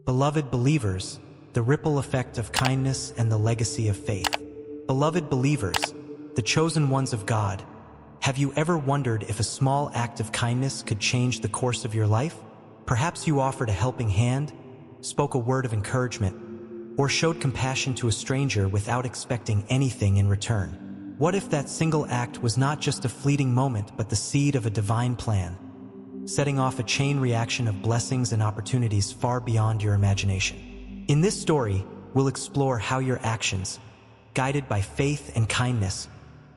Beloved believers, the ripple effect of kindness and the legacy of faith. Beloved believers, the chosen ones of God, have you ever wondered if a small act of kindness could change the course of your life? Perhaps you offered a helping hand, spoke a word of encouragement, or showed compassion to a stranger without expecting anything in return. What if that single act was not just a fleeting moment but the seed of a divine plan, setting off a chain reaction of blessings and opportunities far beyond your imagination? In this story, we'll explore how your actions, guided by faith and kindness,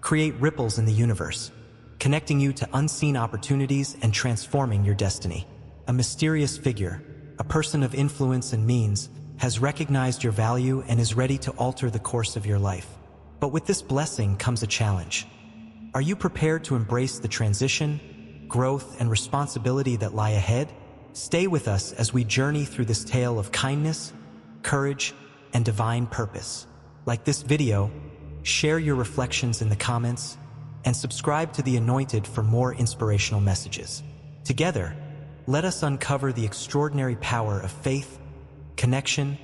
create ripples in the universe, connecting you to unseen opportunities and transforming your destiny. A mysterious figure, a person of influence and means, has recognized your value and is ready to alter the course of your life. But with this blessing comes a challenge. Are you prepared to embrace the transition, growth, and responsibility that lie ahead? Stay with us as we journey through this tale of kindness, courage, and divine purpose. Like this video, share your reflections in the comments, and subscribe to The Anointed for more inspirational messages. Together, let us uncover the extraordinary power of faith, connection,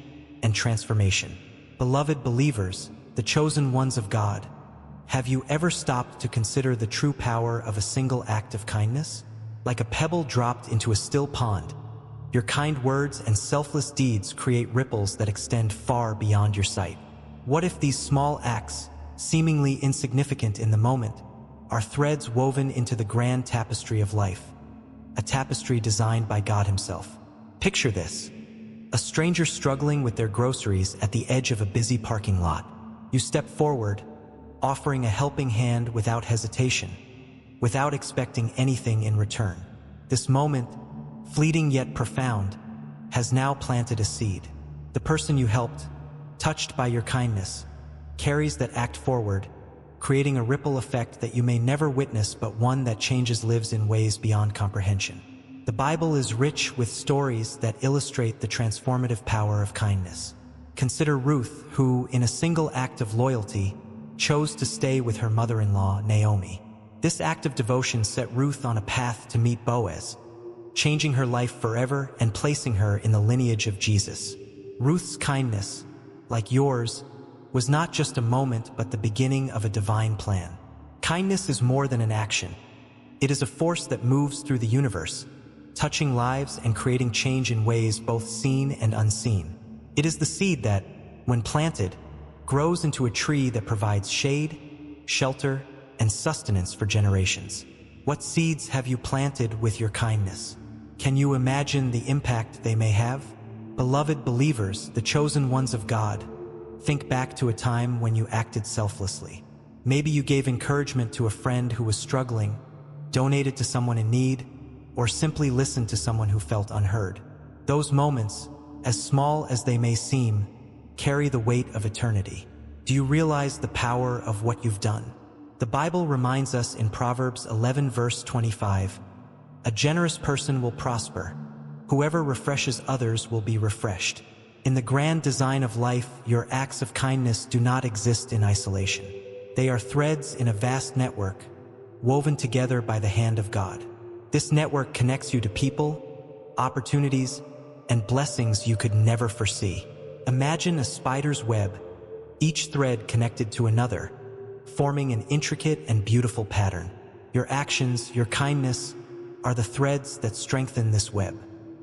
and transformation. Beloved believers, the chosen ones of God, have you ever stopped to consider the true power of a single act of kindness? Like a pebble dropped into a still pond, your kind words and selfless deeds create ripples that extend far beyond your sight. What if these small acts, seemingly insignificant in the moment, are threads woven into the grand tapestry of life, a tapestry designed by God Himself? Picture this: a stranger struggling with their groceries at the edge of a busy parking lot. You step forward, offering a helping hand without hesitation, without expecting anything in return. This moment, fleeting yet profound, has now planted a seed. The person you helped, touched by your kindness, carries that act forward, creating a ripple effect that you may never witness but one that changes lives in ways beyond comprehension. The Bible is rich with stories that illustrate the transformative power of kindness. Consider Ruth, who, in a single act of loyalty, chose to stay with her mother-in-law, Naomi. This act of devotion set Ruth on a path to meet Boaz, changing her life forever and placing her in the lineage of Jesus. Ruth's kindness, like yours, was not just a moment but the beginning of a divine plan. Kindness is more than an action. It is a force that moves through the universe, touching lives and creating change in ways both seen and unseen. It is the seed that, when planted, grows into a tree that provides shade, shelter, and sustenance for generations. What seeds have you planted with your kindness? Can you imagine the impact they may have? Beloved believers, the chosen ones of God, think back to a time when you acted selflessly. Maybe you gave encouragement to a friend who was struggling, donated to someone in need, or simply listened to someone who felt unheard. Those moments, as small as they may seem, carry the weight of eternity. Do you realize the power of what you've done? The Bible reminds us in Proverbs 11 verse 25, "A generous person will prosper. Whoever refreshes others will be refreshed." In the grand design of life, your acts of kindness do not exist in isolation. They are threads in a vast network, woven together by the hand of God. This network connects you to people, opportunities, and blessings you could never foresee. Imagine a spider's web, each thread connected to another, forming an intricate and beautiful pattern. Your actions, your kindness, are the threads that strengthen this web.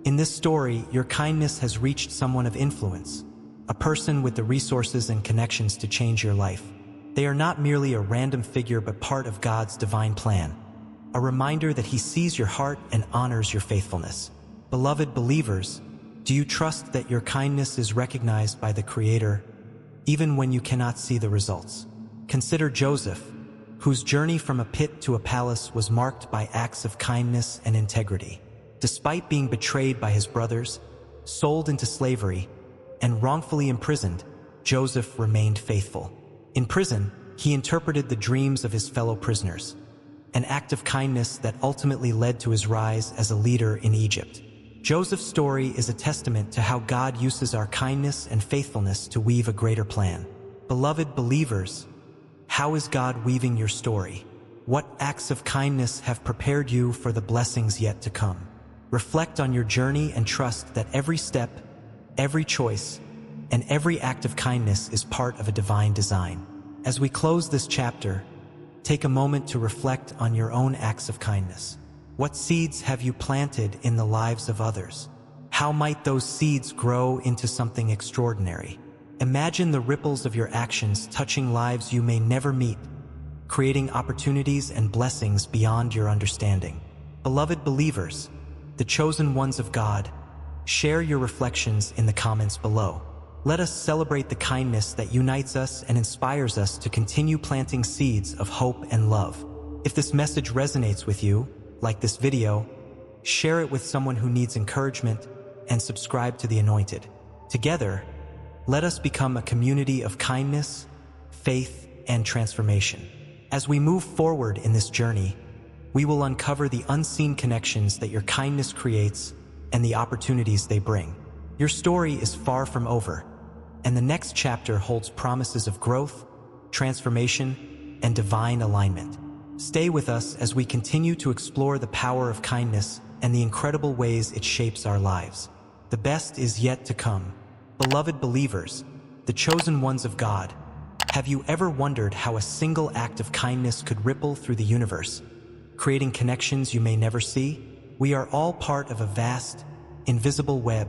In this story, your kindness has reached someone of influence, a person with the resources and connections to change your life. They are not merely a random figure but part of God's divine plan, a reminder that He sees your heart and honors your faithfulness. Beloved believers, do you trust that your kindness is recognized by the Creator, even when you cannot see the results? Consider Joseph, whose journey from a pit to a palace was marked by acts of kindness and integrity. Despite being betrayed by his brothers, sold into slavery, and wrongfully imprisoned, Joseph remained faithful. In prison, he interpreted the dreams of his fellow prisoners, an act of kindness that ultimately led to his rise as a leader in Egypt. Joseph's story is a testament to how God uses our kindness and faithfulness to weave a greater plan. Beloved believers, how is God weaving your story? What acts of kindness have prepared you for the blessings yet to come? Reflect on your journey and trust that every step, Every choice and every act of kindness is part of a divine design. As we close this chapter, take a moment to reflect on your own acts of kindness. What seeds have you planted in the lives of others? How might those seeds grow into something extraordinary? Imagine the ripples of your actions touching lives you may never meet, creating opportunities and blessings beyond your understanding. Beloved believers, the chosen ones of God, share your reflections in the comments below. Let us celebrate the kindness that unites us and inspires us to continue planting seeds of hope and love. If this message resonates with you, like this video, share it with someone who needs encouragement and subscribe to The Anointed. Together, let us become a community of kindness, faith, and transformation. As we move forward in this journey, we will uncover the unseen connections that your kindness creates and the opportunities they bring. Your story is far from over, and the next chapter holds promises of growth, transformation, and divine alignment. Stay with us as we continue to explore the power of kindness and the incredible ways it shapes our lives. The best is yet to come. Beloved believers, the chosen ones of God, have you ever wondered how a single act of kindness could ripple through the universe, creating connections you may never see? We are all part of a vast, invisible web,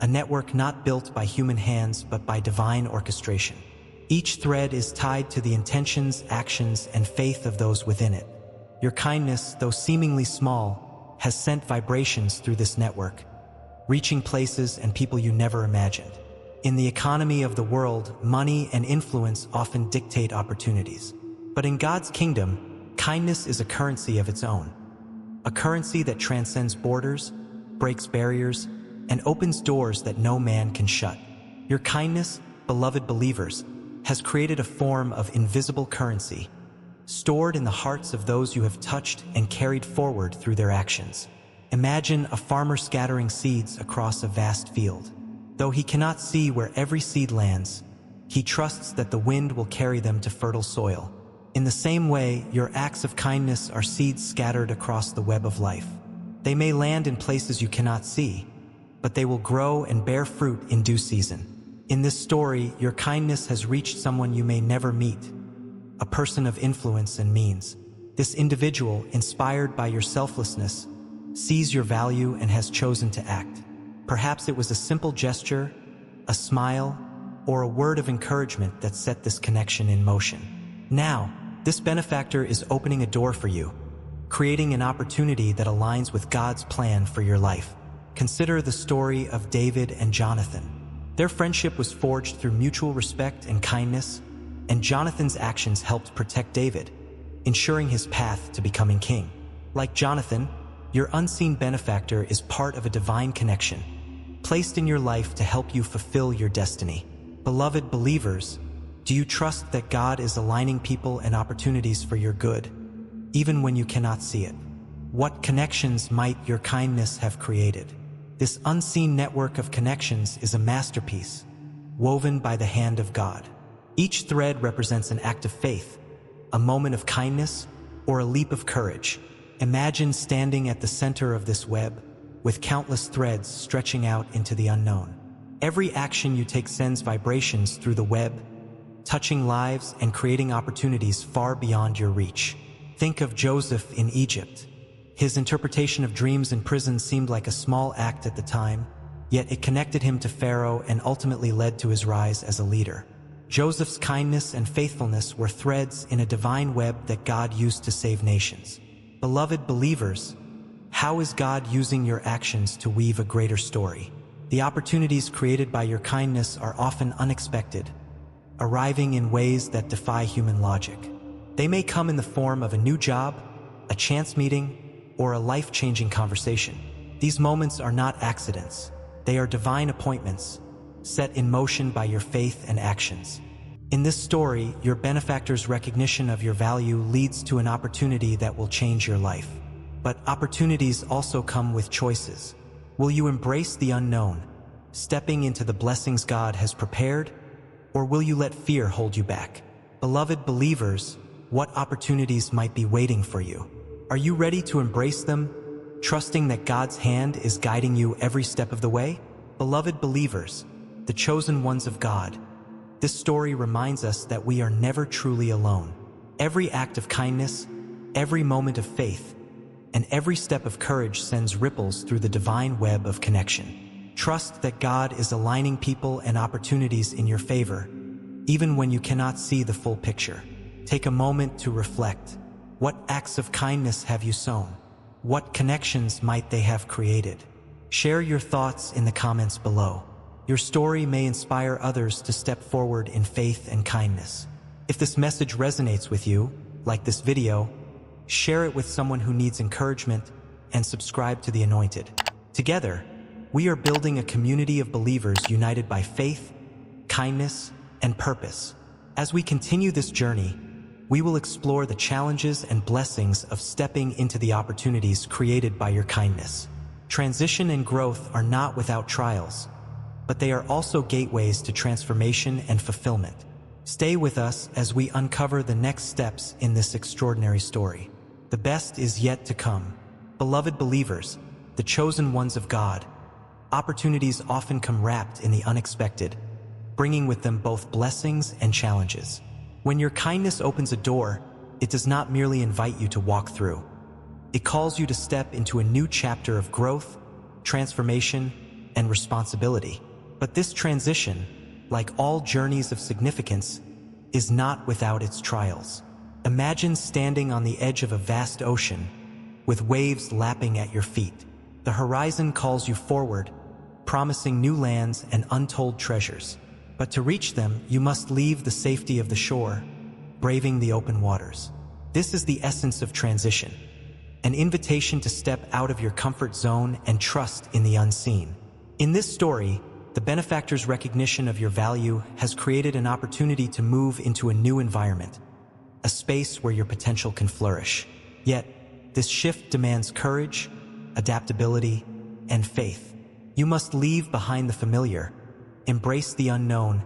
a network not built by human hands but by divine orchestration. Each thread is tied to the intentions, actions, and faith of those within it. Your kindness, though seemingly small, has sent vibrations through this network, reaching places and people you never imagined. In the economy of the world, money and influence often dictate opportunities. But in God's kingdom, kindness is a currency of its own. A currency that transcends borders, breaks barriers, and opens doors that no man can shut. Your kindness, beloved believers, has created a form of invisible currency, stored in the hearts of those you have touched and carried forward through their actions. Imagine a farmer scattering seeds across a vast field. Though he cannot see where every seed lands, he trusts that the wind will carry them to fertile soil. In the same way, your acts of kindness are seeds scattered across the web of life. They may land in places you cannot see, but they will grow and bear fruit in due season. In this story, your kindness has reached someone you may never meet, a person of influence and means. This individual, inspired by your selflessness, sees your value and has chosen to act. Perhaps it was a simple gesture, a smile, or a word of encouragement that set this connection in motion. Now, this benefactor is opening a door for you, creating an opportunity that aligns with God's plan for your life. Consider the story of David and Jonathan. Their friendship was forged through mutual respect and kindness, and Jonathan's actions helped protect David, ensuring his path to becoming king. Like Jonathan, your unseen benefactor is part of a divine connection, placed in your life to help you fulfill your destiny. Beloved believers, do you trust that God is aligning people and opportunities for your good, even when you cannot see it? What connections might your kindness have created? This unseen network of connections is a masterpiece, woven by the hand of God. Each thread represents an act of faith, a moment of kindness, or a leap of courage. Imagine standing at the center of this web, with countless threads stretching out into the unknown. Every action you take sends vibrations through the web, touching lives and creating opportunities far beyond your reach. Think of Joseph in Egypt. His interpretation of dreams in prison seemed like a small act at the time, yet it connected him to Pharaoh and ultimately led to his rise as a leader. Joseph's kindness and faithfulness were threads in a divine web that God used to save nations. Beloved believers, how is God using your actions to weave a greater story? The opportunities created by your kindness are often unexpected, arriving in ways that defy human logic. They may come in the form of a new job, a chance meeting, or a life-changing conversation. These moments are not accidents. They are divine appointments, set in motion by your faith and actions. In this story, your benefactor's recognition of your value leads to an opportunity that will change your life. But opportunities also come with choices. Will you embrace the unknown, stepping into the blessings God has prepared, or will you let fear hold you back? Beloved believers, what opportunities might be waiting for you? Are you ready to embrace them, trusting that God's hand is guiding you every step of the way? Beloved believers, the chosen ones of God, this story reminds us that we are never truly alone. Every act of kindness, every moment of faith, and every step of courage sends ripples through the divine web of connection. Trust that God is aligning people and opportunities in your favor, even when you cannot see the full picture. Take a moment to reflect. What acts of kindness have you sown? What connections might they have created? Share your thoughts in the comments below. Your story may inspire others to step forward in faith and kindness. If this message resonates with you, like this video, share it with someone who needs encouragement, and subscribe to The Anointed. Together, we are building a community of believers united by faith, kindness, and purpose. As we continue this journey, we will explore the challenges and blessings of stepping into the opportunities created by your kindness. Transition and growth are not without trials, but they are also gateways to transformation and fulfillment. Stay with us as we uncover the next steps in this extraordinary story. The best is yet to come. Beloved believers, the chosen ones of God, opportunities often come wrapped in the unexpected, bringing with them both blessings and challenges. When your kindness opens a door, it does not merely invite you to walk through. It calls you to step into a new chapter of growth, transformation, and responsibility. But this transition, like all journeys of significance, is not without its trials. Imagine standing on the edge of a vast ocean, with waves lapping at your feet. The horizon calls you forward, promising new lands and untold treasures. But to reach them, you must leave the safety of the shore, braving the open waters. This is the essence of transition, an invitation to step out of your comfort zone and trust in the unseen. In this story, the benefactor's recognition of your value has created an opportunity to move into a new environment, a space where your potential can flourish. Yet, this shift demands courage, adaptability, and faith. You must leave behind the familiar, embrace the unknown,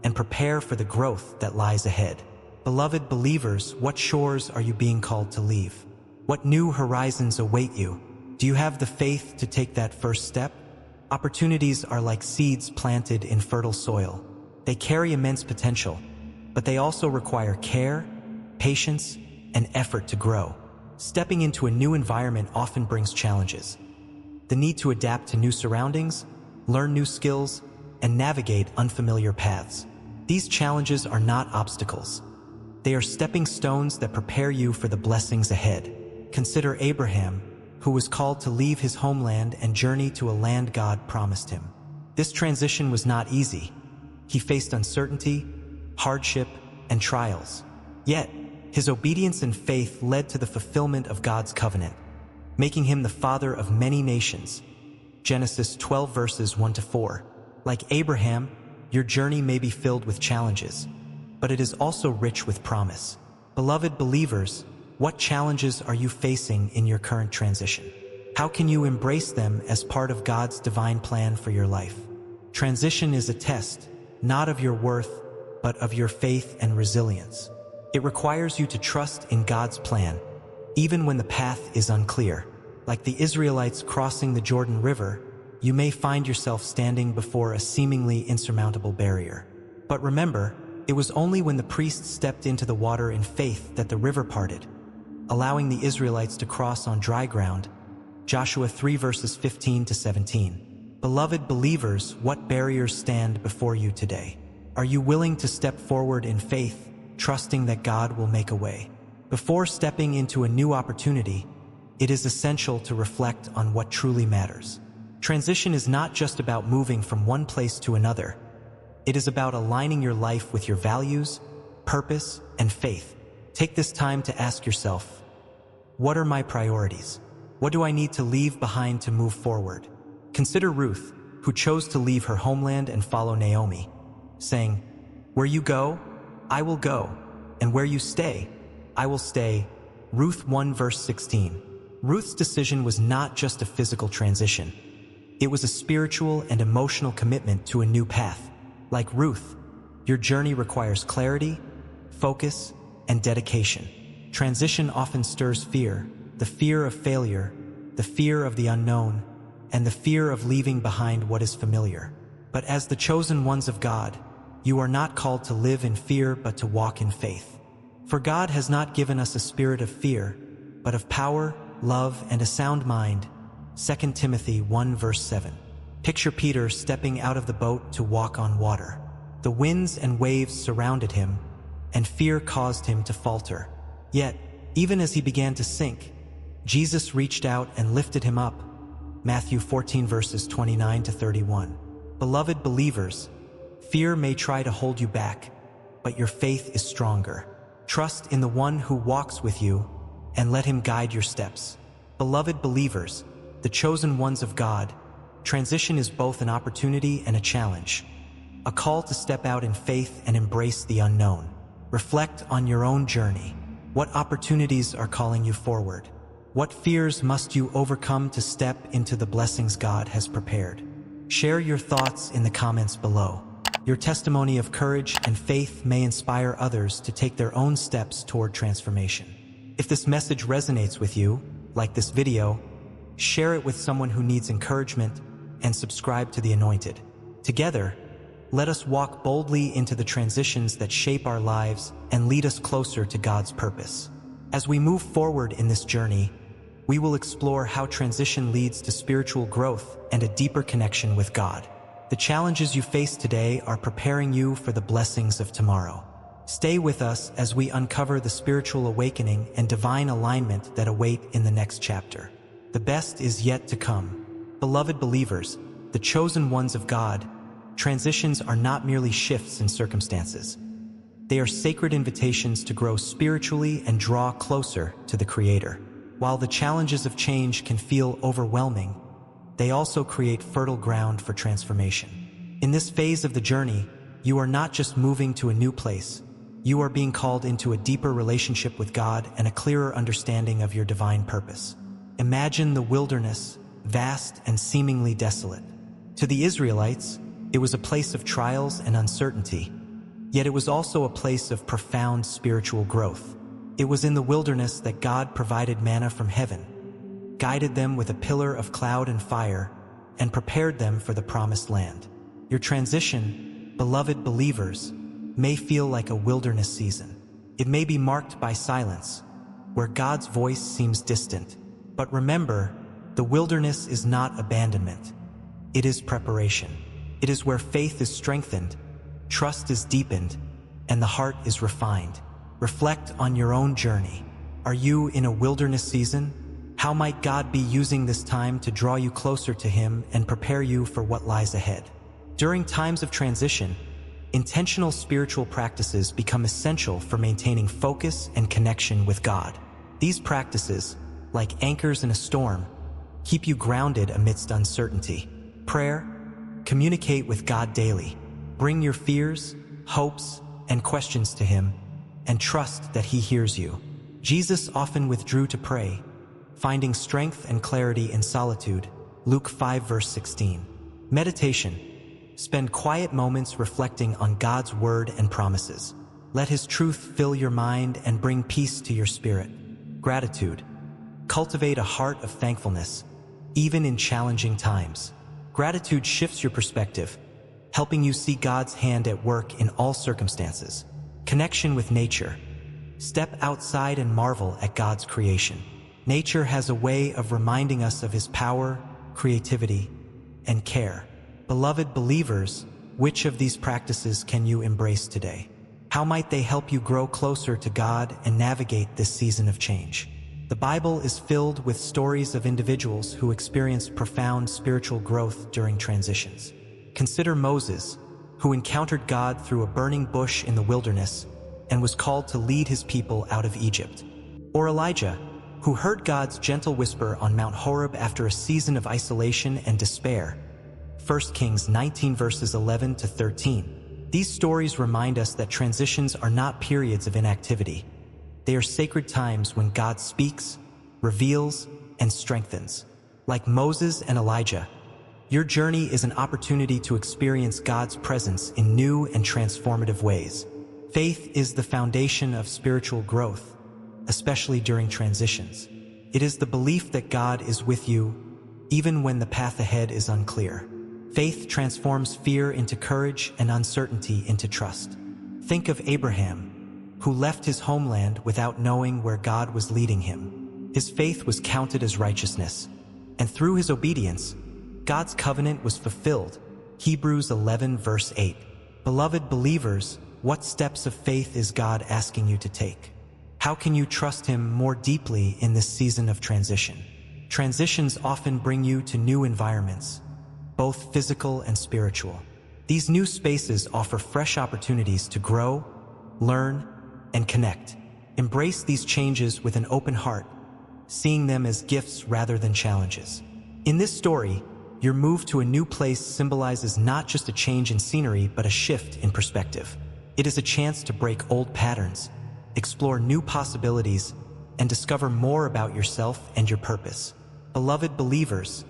and prepare for the growth that lies ahead. Beloved believers, what shores are you being called to leave? What new horizons await you? Do you have the faith to take that first step? Opportunities are like seeds planted in fertile soil. They carry immense potential, but they also require care, patience, and effort to grow. Stepping into a new environment often brings challenges. The need to adapt to new surroundings, learn new skills, and navigate unfamiliar paths. These challenges are not obstacles. They are stepping stones that prepare you for the blessings ahead. Consider Abraham, who was called to leave his homeland and journey to a land God promised him. This transition was not easy. He faced uncertainty, hardship, and trials. Yet, his obedience and faith led to the fulfillment of God's covenant, making him the father of many nations. Genesis 12 verses 1-4. Like Abraham, your journey may be filled with challenges, but it is also rich with promise. Beloved believers, what challenges are you facing in your current transition? How can you embrace them as part of God's divine plan for your life? Transition is a test, not of your worth, but of your faith and resilience. It requires you to trust in God's plan, even when the path is unclear. Like the Israelites crossing the Jordan River, you may find yourself standing before a seemingly insurmountable barrier. But remember, it was only when the priests stepped into the water in faith that the river parted, allowing the Israelites to cross on dry ground. Joshua 3 verses 15-17. Beloved believers, what barriers stand before you today? Are you willing to step forward in faith, trusting that God will make a way? Before stepping into a new opportunity, it is essential to reflect on what truly matters. Transition is not just about moving from one place to another. It is about aligning your life with your values, purpose, and faith. Take this time to ask yourself, what are my priorities? What do I need to leave behind to move forward? Consider Ruth, who chose to leave her homeland and follow Naomi, saying, "Where you go, I will go, and where you stay, I will stay." Ruth 1 verse 16. Ruth's decision was not just a physical transition. It was a spiritual and emotional commitment to a new path. Like Ruth, your journey requires clarity, focus, and dedication. Transition often stirs fear, the fear of failure, the fear of the unknown, and the fear of leaving behind what is familiar. But as the chosen ones of God, you are not called to live in fear but to walk in faith. For God has not given us a spirit of fear, but of power, love, and a sound mind. 2 Timothy 1 verse 7. Picture Peter stepping out of the boat to walk on water. The winds and waves surrounded him, and fear caused him to falter. Yet, even as he began to sink, Jesus reached out and lifted him up. Matthew 14 verses 29 to 31. Beloved believers, fear may try to hold you back, but your faith is stronger. Trust in the one who walks with you and let him guide your steps. Beloved believers, the chosen ones of God, transition is both an opportunity and a challenge, a call to step out in faith and embrace the unknown. Reflect on your own journey. What opportunities are calling you forward? What fears must you overcome to step into the blessings God has prepared? Share your thoughts in the comments below. Your testimony of courage and faith may inspire others to take their own steps toward transformation. If this message resonates with you, like this video, share it with someone who needs encouragement, and subscribe to The Anointed. Together, let us walk boldly into the transitions that shape our lives and lead us closer to God's purpose. As we move forward in this journey, we will explore how transition leads to spiritual growth and a deeper connection with God. The challenges you face today are preparing you for the blessings of tomorrow. Stay with us as we uncover the spiritual awakening and divine alignment that await in the next chapter. The best is yet to come. Beloved believers, the chosen ones of God, transitions are not merely shifts in circumstances. They are sacred invitations to grow spiritually and draw closer to the Creator. While the challenges of change can feel overwhelming, they also create fertile ground for transformation. In this phase of the journey, you are not just moving to a new place. You are being called into a deeper relationship with God and a clearer understanding of your divine purpose. Imagine the wilderness, vast and seemingly desolate. To the Israelites, it was a place of trials and uncertainty, yet it was also a place of profound spiritual growth. It was in the wilderness that God provided manna from heaven, guided them with a pillar of cloud and fire, and prepared them for the promised land. Your transition, beloved believers, may feel like a wilderness season. It may be marked by silence, where God's voice seems distant. But remember, the wilderness is not abandonment. It is preparation. It is where faith is strengthened, trust is deepened, and the heart is refined. Reflect on your own journey. Are you in a wilderness season? How might God be using this time to draw you closer to Him and prepare you for what lies ahead? During times of transition, intentional spiritual practices become essential for maintaining focus and connection with God. These practices, like anchors in a storm, keep you grounded amidst uncertainty. Prayer, communicate with God daily. Bring your fears, hopes, and questions to Him, and trust that He hears you. Jesus often withdrew to pray, finding strength and clarity in solitude. Luke 5 verse 16. Meditation. Spend quiet moments reflecting on God's word and promises. Let His truth fill your mind and bring peace to your spirit. Gratitude. Cultivate a heart of thankfulness, even in challenging times. Gratitude shifts your perspective, helping you see God's hand at work in all circumstances. Connection with nature. Step outside and marvel at God's creation. Nature has a way of reminding us of His power, creativity, and care. Beloved believers, which of these practices can you embrace today? How might they help you grow closer to God and navigate this season of change? The Bible is filled with stories of individuals who experienced profound spiritual growth during transitions. Consider Moses, who encountered God through a burning bush in the wilderness and was called to lead his people out of Egypt. Or Elijah, who heard God's gentle whisper on Mount Horeb after a season of isolation and despair. 1 Kings 19 verses 11 to 13. These stories remind us that transitions are not periods of inactivity. They are sacred times when God speaks, reveals, and strengthens. Like Moses and Elijah, your journey is an opportunity to experience God's presence in new and transformative ways. Faith is the foundation of spiritual growth, especially during transitions. It is the belief that God is with you, even when the path ahead is unclear. Faith transforms fear into courage and uncertainty into trust. Think of Abraham, who left his homeland without knowing where God was leading him. His faith was counted as righteousness, and through his obedience, God's covenant was fulfilled. Hebrews 11 verse 8. Beloved believers, what steps of faith is God asking you to take? How can you trust Him more deeply in this season of transition? Transitions often bring you to new environments, both physical and spiritual. These new spaces offer fresh opportunities to grow, learn, and connect. Embrace these changes with an open heart, seeing them as gifts rather than challenges. In this story, your move to a new place symbolizes not just a change in scenery, but a shift in perspective. It is a chance to break old patterns, explore new possibilities, and discover more about yourself and your purpose. Beloved believers,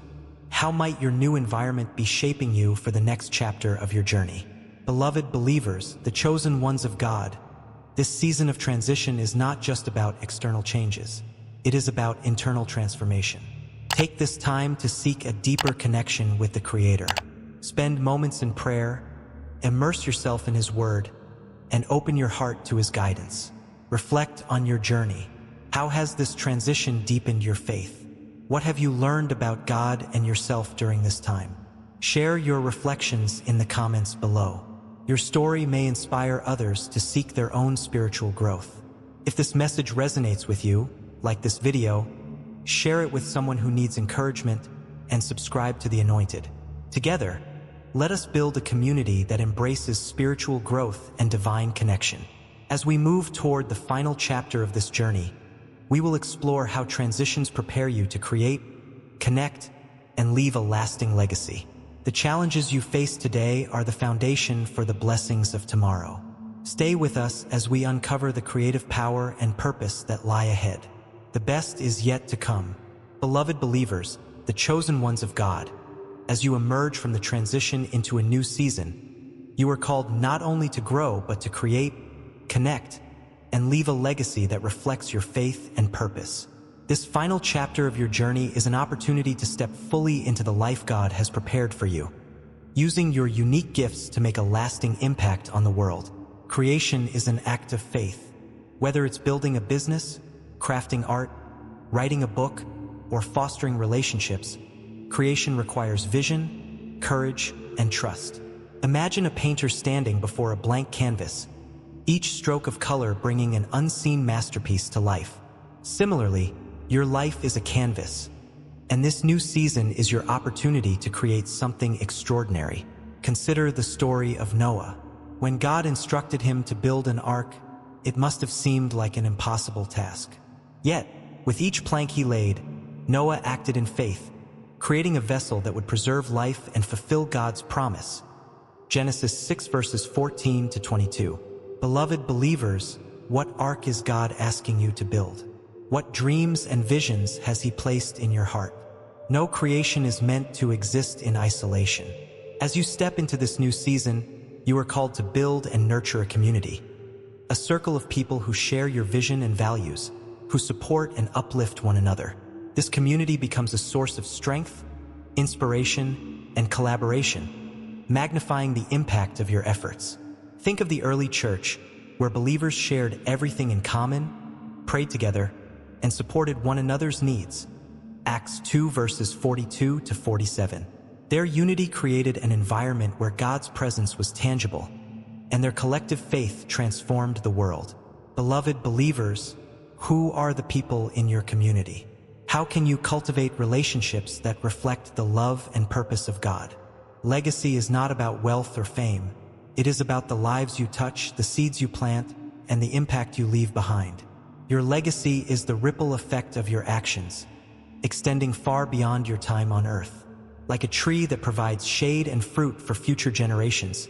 how might your new environment be shaping you for the next chapter of your journey? Beloved believers, the chosen ones of God, this season of transition is not just about external changes. It is about internal transformation. Take this time to seek a deeper connection with the Creator. Spend moments in prayer, immerse yourself in His Word, and open your heart to His guidance. Reflect on your journey. How has this transition deepened your faith? What have you learned about God and yourself during this time? Share your reflections in the comments below. Your story may inspire others to seek their own spiritual growth. If this message resonates with you, like this video, share it with someone who needs encouragement, and subscribe to The Anointed. Together, let us build a community that embraces spiritual growth and divine connection. As we move toward the final chapter of this journey, we will explore how transitions prepare you to create, connect, and leave a lasting legacy. The challenges you face today are the foundation for the blessings of tomorrow. Stay with us as we uncover the creative power and purpose that lie ahead. The best is yet to come. Beloved believers, the chosen ones of God, as you emerge from the transition into a new season, you are called not only to grow, but to create, connect, and leave a legacy that reflects your faith and purpose. This final chapter of your journey is an opportunity to step fully into the life God has prepared for you, using your unique gifts to make a lasting impact on the world. Creation is an act of faith. Whether it's building a business, crafting art, writing a book, or fostering relationships, creation requires vision, courage, and trust. Imagine a painter standing before a blank canvas, each stroke of color bringing an unseen masterpiece to life. Similarly, your life is a canvas, and this new season is your opportunity to create something extraordinary. Consider the story of Noah. When God instructed him to build an ark, it must have seemed like an impossible task. Yet, with each plank he laid, Noah acted in faith, creating a vessel that would preserve life and fulfill God's promise. Genesis 6 verses 14 to 22. Beloved believers, what ark is God asking you to build? What dreams and visions has He placed in your heart? No creation is meant to exist in isolation. As you step into this new season, you are called to build and nurture a community, a circle of people who share your vision and values, who support and uplift one another. This community becomes a source of strength, inspiration, and collaboration, magnifying the impact of your efforts. Think of the early church, where believers shared everything in common, prayed together, and supported one another's needs. Acts 2 verses 42 to 47. Their unity created an environment where God's presence was tangible, and their collective faith transformed the world. Beloved believers, who are the people in your community? How can you cultivate relationships that reflect the love and purpose of God? Legacy is not about wealth or fame. It is about the lives you touch, the seeds you plant, and the impact you leave behind. Your legacy is the ripple effect of your actions, extending far beyond your time on earth. Like a tree that provides shade and fruit for future generations,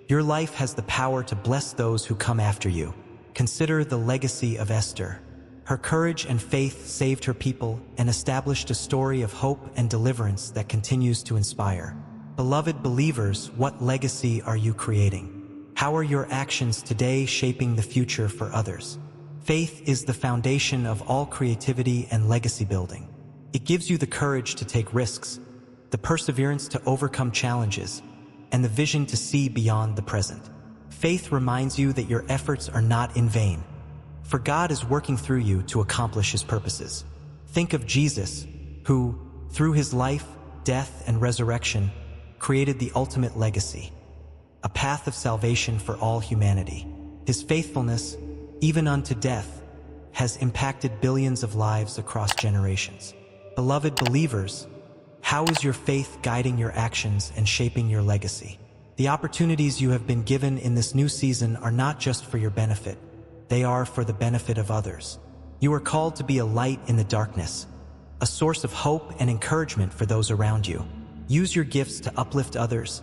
your life has the power to bless those who come after you. Consider the legacy of Esther. Her courage and faith saved her people and established a story of hope and deliverance that continues to inspire. Beloved believers, what legacy are you creating? How are your actions today shaping the future for others? Faith is the foundation of all creativity and legacy building. It gives you the courage to take risks, the perseverance to overcome challenges, and the vision to see beyond the present. Faith reminds you that your efforts are not in vain, for God is working through you to accomplish His purposes. Think of Jesus, who, through His life, death, and resurrection, created the ultimate legacy, a path of salvation for all humanity. His faithfulness, even unto death, has impacted billions of lives across generations. Beloved believers, how is your faith guiding your actions and shaping your legacy? The opportunities you have been given in this new season are not just for your benefit, they are for the benefit of others. You are called to be a light in the darkness, a source of hope and encouragement for those around you. Use your gifts to uplift others,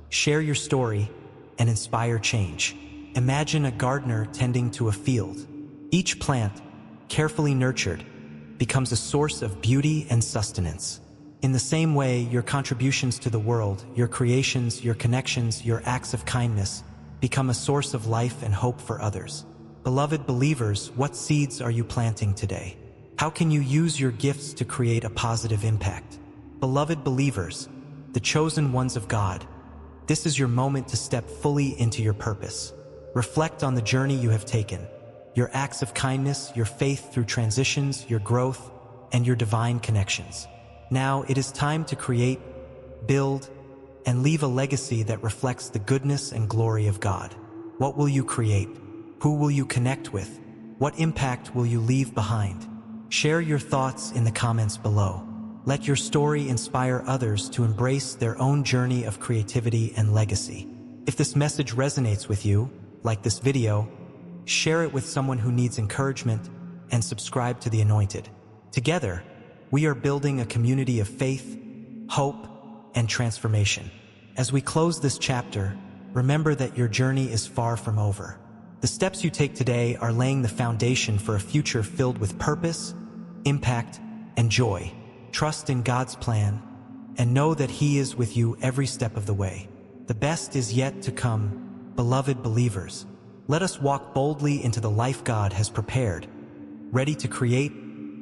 share your story, and inspire change. Imagine a gardener tending to a field. Each plant, carefully nurtured, becomes a source of beauty and sustenance. In the same way, your contributions to the world, your creations, your connections, your acts of kindness, become a source of life and hope for others. Beloved believers, what seeds are you planting today? How can you use your gifts to create a positive impact? Beloved believers, the chosen ones of God, this is your moment to step fully into your purpose. Reflect on the journey you have taken, your acts of kindness, your faith through transitions, your growth, and your divine connections. Now it is time to create, build, and leave a legacy that reflects the goodness and glory of God. What will you create? Who will you connect with? What impact will you leave behind? Share your thoughts in the comments below. Let your story inspire others to embrace their own journey of creativity and legacy. If this message resonates with you, like this video, share it with someone who needs encouragement, and subscribe to The Anointed. Together, we are building a community of faith, hope, and transformation. As we close this chapter, remember that your journey is far from over. The steps you take today are laying the foundation for a future filled with purpose, impact, and joy. Trust in God's plan, and know that He is with you every step of the way. The best is yet to come, beloved believers. Let us walk boldly into the life God has prepared, ready to create,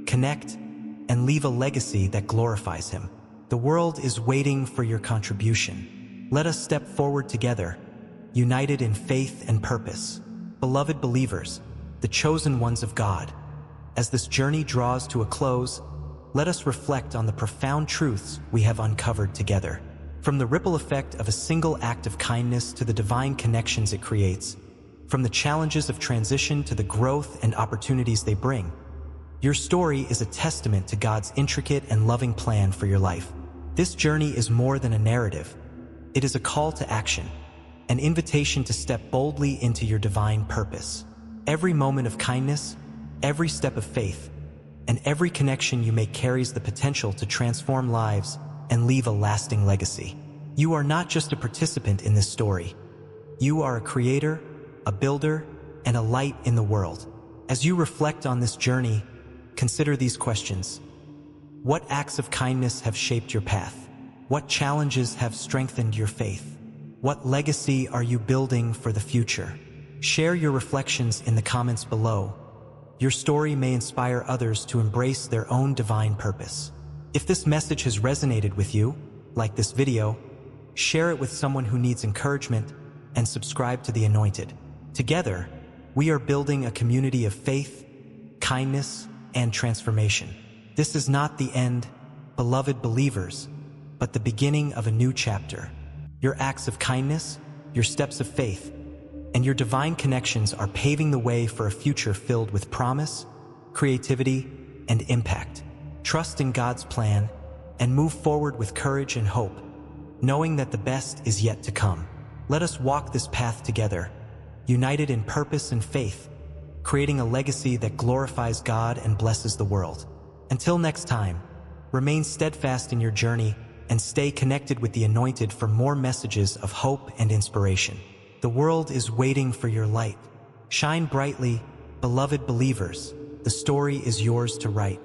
connect, and leave a legacy that glorifies Him. The world is waiting for your contribution. Let us step forward together, united in faith and purpose. Beloved believers, the chosen ones of God, as this journey draws to a close, let us reflect on the profound truths we have uncovered together. From the ripple effect of a single act of kindness to the divine connections it creates, from the challenges of transition to the growth and opportunities they bring, your story is a testament to God's intricate and loving plan for your life. This journey is more than a narrative. It is a call to action, an invitation to step boldly into your divine purpose. Every moment of kindness, every step of faith, and every connection you make carries the potential to transform lives and leave a lasting legacy. You are not just a participant in this story. You are a creator, a builder, and a light in the world. As you reflect on this journey, consider these questions. What acts of kindness have shaped your path? What challenges have strengthened your faith? What legacy are you building for the future? Share your reflections in the comments below. Your story may inspire others to embrace their own divine purpose. If this message has resonated with you, like this video, share it with someone who needs encouragement, and subscribe to The Anointed. Together, we are building a community of faith, kindness, and transformation. This is not the end, beloved believers, but the beginning of a new chapter. Your acts of kindness, your steps of faith, and your divine connections are paving the way for a future filled with promise, creativity, and impact. Trust in God's plan and move forward with courage and hope, knowing that the best is yet to come. Let us walk this path together, united in purpose and faith, creating a legacy that glorifies God and blesses the world. Until next time, remain steadfast in your journey and stay connected with The Anointed for more messages of hope and inspiration. The world is waiting for your light. Shine brightly, beloved believers. The story is yours to write.